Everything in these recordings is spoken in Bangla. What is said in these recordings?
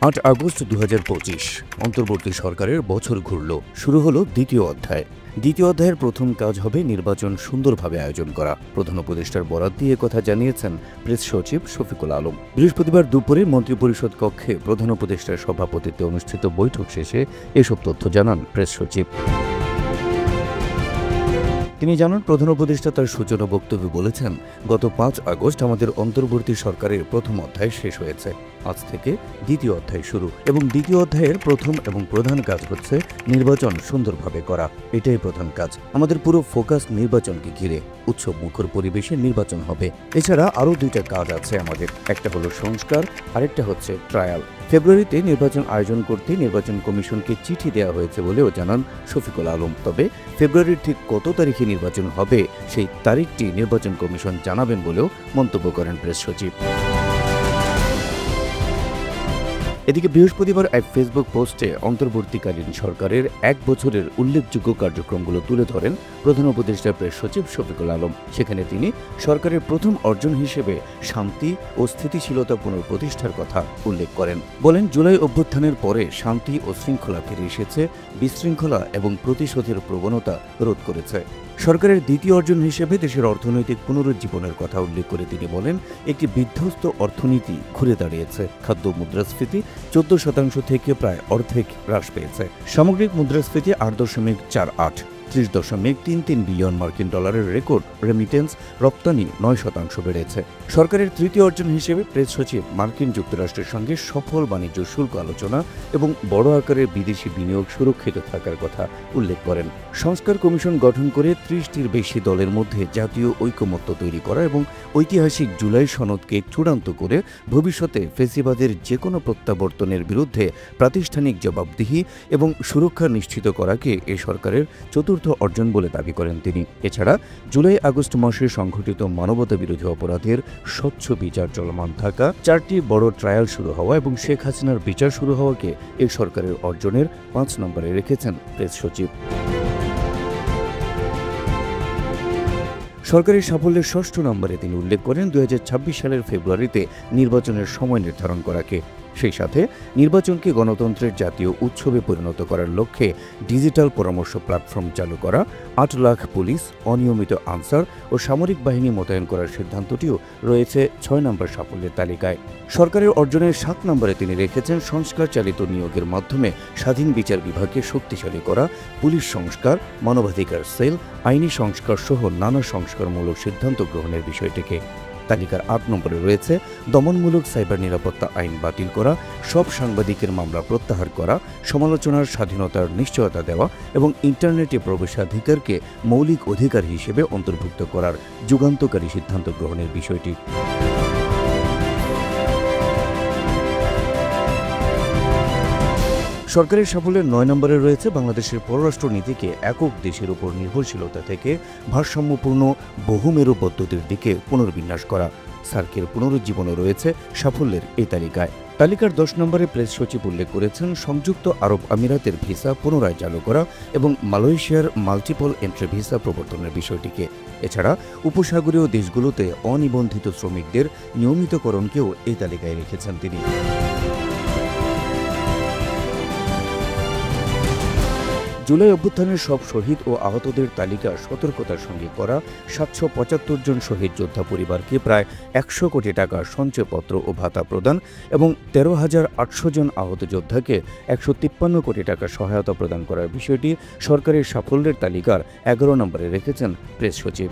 ৮ আগস্ট ২০২৫ অন্তর্বর্তী সরকারের বছর ঘুরল। শুরু হলো দ্বিতীয় অধ্যায়। দ্বিতীয় অধ্যায়ের প্রথম কাজ হবে নির্বাচন সুন্দরভাবে আয়োজন করা। প্রধান উপদেষ্টার বরাত দিয়ে কথা জানিয়েছেন প্রেস সচিব শফিকুল আলম। বৃহস্পতিবার দুপুরে মন্ত্রিপরিষদ কক্ষে প্রধান উপদেষ্টার সভাপতিত্বে অনুষ্ঠিত বৈঠক শেষে এসব তথ্য জানান প্রেস সচিব। তিনি জানান, প্রধান উপদেষ্টা তার সূচনা বক্তব্যে বলেছেন, গত ৫ আগস্ট আমাদের অন্তর্বর্তী সরকারের প্রথম অধ্যায় শেষ হয়েছে। আজ থেকে দ্বিতীয় অধ্যায় শুরু এবং দ্বিতীয় অধ্যায়ের প্রথম এবং প্রধান কাজ হচ্ছে নির্বাচন সুন্দরভাবে করা। এটাই প্রধান কাজ। আমাদের পুরো ফোকাস নির্বাচনকে ঘিরে। উৎসব মুখর পরিবেশে নির্বাচন হবে। এছাড়া আরও দুইটা কাজ আছে আমাদের। একটা হলো সংস্কার, আরেকটা হচ্ছে ট্রায়াল। ফেব্রুয়ারিতে নির্বাচন আয়োজন করতে নির্বাচন কমিশনকে চিঠি দেওয়া হয়েছে বলেও জানান শফিকুল আলম। তবে ফেব্রুয়ারির ঠিক কত তারিখে নির্বাচন হবে সেই তারিখটি নির্বাচন কমিশন জানাবেন বলেও মন্তব্য করেন প্রেস সচিব। এদিকে বৃহস্পতিবার এক ফেসবুক পোস্টে অন্তর্বর্তীকালীন সরকারের ১ বছরের উল্লেখযোগ্য কার্যক্রমগুলো তুলে ধরেন প্রধান উপদেষ্টা প্রেস সচিব শফিকুল আলম। সেখানে তিনি সরকারের প্রথম অর্জন হিসেবে শান্তি ও স্থিতিশীলতা পুনঃপ্রতিষ্ঠার কথা উল্লেখ করেন। বলেন, জুলাই অভ্যুত্থানের পরে শান্তি ও শৃঙ্খলা ফিরে এসেছে, বিশৃঙ্খলা এবং প্রতিশোধের প্রবণতা রোধ করেছে। সরকারের দ্বিতীয় অর্জন হিসেবে দেশের অর্থনৈতিক পুনরুজ্জীবনের কথা উল্লেখ করে তিনি বলেন, একটি বিধ্বস্ত অর্থনীতি ঘুরে দাঁড়িয়েছে। খাদ্য মুদ্রাস্ফীতি ১৪% থেকে প্রায় অর্ধেক হ্রাস পেয়েছে। সামগ্রিক মুদ্রাস্ফীতি ৮.৪৮, ৩০.৩৩ বিলিয়ন মার্কিন ডলারের রেকর্ড রেমিটেন্স, রপ্তানি ৯% বেড়েছে। সরকারের তৃতীয় অর্জন হিসেবে প্রেস সচিব মার্কিন যুক্তরাষ্ট্রের সঙ্গে সফল বাণিজ্য শুল্ক আলোচনা এবং বড় আকারের বিদেশি বিনিয়োগ সুরক্ষিত থাকার কথা উল্লেখ করেন। সংস্কার কমিশন গঠন করে ৩০টির বেশি দলের মধ্যে জাতীয় ঐকমত্য তৈরি করা এবং ঐতিহাসিক জুলাই সনদকে চূড়ান্ত করে ভবিষ্যতে ফেসিবাদের যে কোনো প্রত্যাবর্তনের বিরুদ্ধে প্রাতিষ্ঠানিক জবাবদিহি এবং সুরক্ষা নিশ্চিত করাকে এ সরকারের চতুর্থ অর্জন বলে দাবি করেন তিনি। এছাড়া জুলাই আগস্ট মাসে সংঘটিত মানবতা বিরোধী অপরাধের স্বচ্ছ বিচার চলমান থাকা, 4টি বড় ট্রায়াল শুরু হওয়া এবং শেখ হাসিনার বিচার শুরু হওয়াকে এই সরকারের অর্জনের ৫ নম্বরে রেখেছেন প্রেস সচিব। সরকারের সাফল্যের ৬ষ্ঠ নম্বরে তিনি উল্লেখ করেন ২০২৬ সালের ফেব্রুয়ারিতে নির্বাচনের সময় নির্ধারণ করাকে। সেই সাথে নির্বাচনকে গণতন্ত্রের জাতীয় উৎসবে পরিণত করার লক্ষ্যে ডিজিটাল পরামর্শ প্ল্যাটফর্ম চালু করা, ৮ লাখ পুলিশ, অনিয়মিত আনসার ও সামরিক বাহিনী মোতায়েন করার সিদ্ধান্তটিও রয়েছে ৬ নম্বর সাফল্যের তালিকায়। সরকারের অর্জনের ৭ নম্বরে তিনি রেখেছেন সংস্কার চালিত নিয়োগের মাধ্যমে স্বাধীন বিচার বিভাগকে শক্তিশালী করা, পুলিশ সংস্কার, মানবাধিকার সেল, আইনি সংস্কার সহ নানা সংস্কারমূলক সিদ্ধান্ত গ্রহণের বিষয়টিকে। তালিকার ৮ নম্বরে রয়েছে দমনমূলক সাইবার নিরাপত্তা আইন বাতিল করা, সব সাংবাদিকের মামলা প্রত্যাহার করা, সমালোচনার স্বাধীনতার নিশ্চয়তা দেওয়া এবং ইন্টারনেটে প্রবেশাধিকারকে মৌলিক অধিকার হিসেবে অন্তর্ভুক্ত করার যুগান্তকারী সিদ্ধান্ত গ্রহণের বিষয়টি। সরকারের সাফল্যের ৯ নম্বরে রয়েছে বাংলাদেশের পররাষ্ট্র নীতিকে একক দেশের উপর নির্ভরশীলতা থেকে ভারসাম্যপূর্ণ বহুমেরু পদ্ধতির দিকে পুনর্বিন্যাস করা। সার্কের পুনরুজ্জীবনও রয়েছে সাফল্যের এই তালিকায়। তালিকার ১০ নম্বরে প্রেস সচিব উল্লেখ করেছেন সংযুক্ত আরব আমিরাতের ভিসা পুনরায় চালু করা এবং মালয়েশিয়ার মাল্টিপল এন্ট্রি ভিসা প্রবর্তনের বিষয়টিকে। এছাড়া উপসাগরীয় দেশগুলোতে অনিবন্ধিত শ্রমিকদের নিয়মিতকরণকেও এই তালিকায় রেখেছেন তিনি। জুলাই অভ্যুত্থানের সব শহীদ ও আহতদের তালিকা সতর্কতার সঙ্গে করা, ৭৭৫ জন শহীদ যোদ্ধা পরিবারকে প্রায় ১০০ কোটি টাকা সঞ্চয়পত্র ও ভাতা প্রদান এবং ১৩,৮০০ জন আহত যোদ্ধাকে ১৫৩ কোটি টাকা সহায়তা প্রদান করার বিষয়টি সরকারের সাফল্যের তালিকার ১১ নম্বরে রেখেছেন প্রেস সচিব।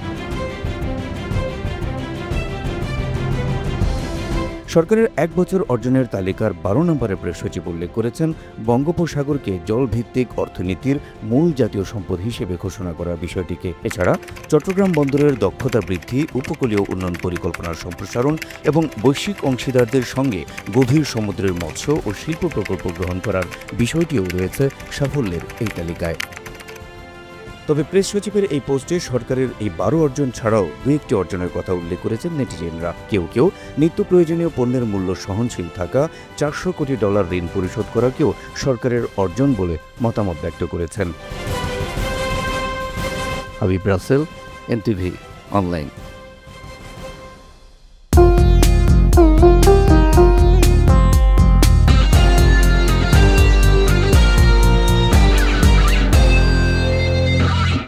সরকারের ১ বছর অর্জনের তালিকার ১২ নম্বরে প্রেস সচিব উল্লেখ করেছেন বঙ্গোপসাগরকে জলভিত্তিক অর্থনীতির মূল জাতীয় সম্পদ হিসেবে ঘোষণা করার বিষয়টিকে। এছাড়া চট্টগ্রাম বন্দরের দক্ষতা বৃদ্ধি, উপকূলীয় উন্নয়ন পরিকল্পনার সম্প্রসারণ এবং বৈশ্বিক অংশীদারদের সঙ্গে গভীর সমুদ্রের মৎস্য ও শিল্প প্রকল্প গ্রহণ করার বিষয়টিও রয়েছে সাফল্যের এই তালিকায়। তবে প্রেস সচিবের এই পোস্টে সরকারের এই ১২ অর্জন ছাড়াও ২-১টি অর্জনের কথা উল্লেখ করেছেন নেটিজেনরা। কেউ কেউ নিত্য প্রয়োজনীয় পণ্যের মূল্য সহনশীল থাকা, $৪০০ কোটি ঋণ পরিশোধ করাকেও সরকারের অর্জন বলে মতামত ব্যক্ত করেছেন। Habib Rasel, NTV online.